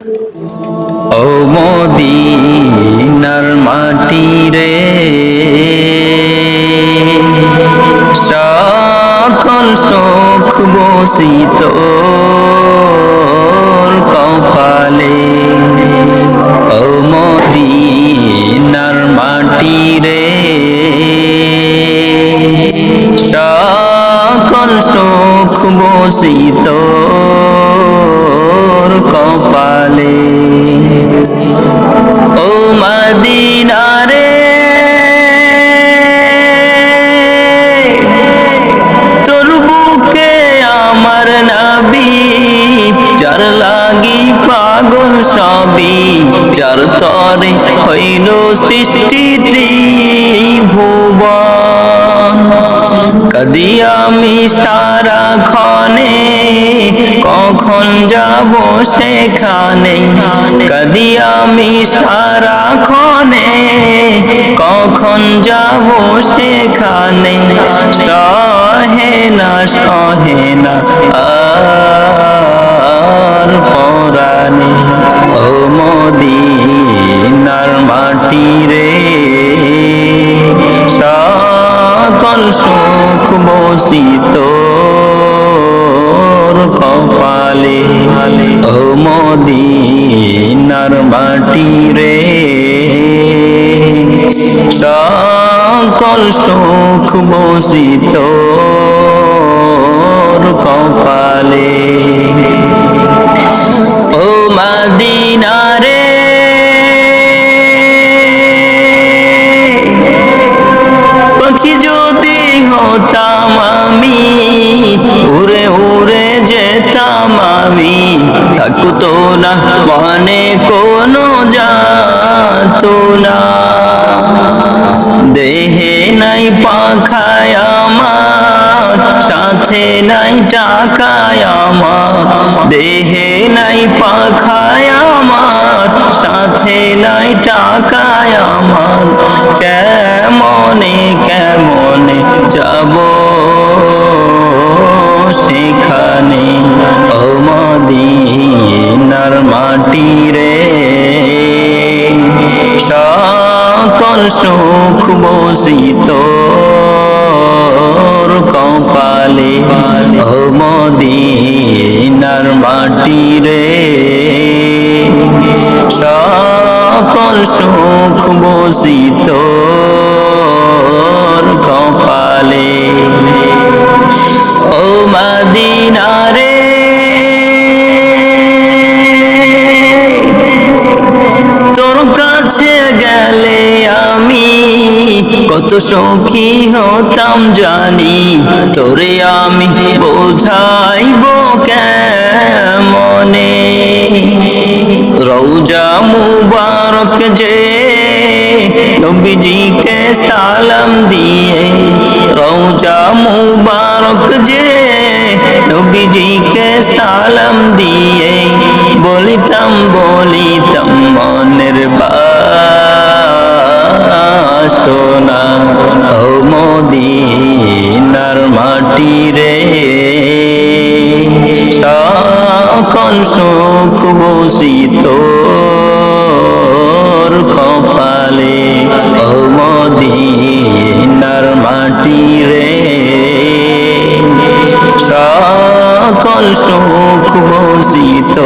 ও মদিনার মাটি রে, সকল সুখ বসিত কপালে। ও মদিনার মাটি রে, সকল সুখ বসিত কপালে। ও মদিনা রে, তোর বুকে আমার নবী, যার লাগি পাগল সবই, যার তরে হইল সৃষ্টি ত্রিভুবন। কদি আমি সারাক্ষণে, কখন যাব সেখানে। কদি আমি সারাক্ষণে, কখন যাব সেখানে। সহে না আর পরাণে। ও মদিনার মাটি রে, সকল সুখ বসিত কপালে। ও মদিনার মাটি রে, সকল সুখ বসিত কপালে। ও মদিনা রে, পাখি যদি হতাম আমি, উড়ে উড়ে যেতাম আমি। থাকতো না মনে কোনো যাতনা, দেহে নাই পাখায় আমার, সাথে নাই টাকায় আমার। দেহে নাই পাখায় আমার, সাথে নাই টাকায় আমার। কেমনে যাব সেখানে। ও মদিনার মাটি রে, সকল সুখ বসিত কপালে। ও মদিনার মাটি রে, সকল সুখ বসিত কপালে। ও মদিনা রে, তোর কাছে গেলে আমি কত সুখী হতাম জানি। তোরে আমি বোঝাইব কেমনে। রওজা মুবারক যে নবীজিকে সালাম দিয়ে, রওজা মুবারক যে নবীজিকে সালাম দিয়ে, বলিতাম মনের বাসনা। ও মদিনার মাটি রে, সকল সুখ বসিত কপালে। ও মদিনার মাটি রে, সকল সুখ বসিত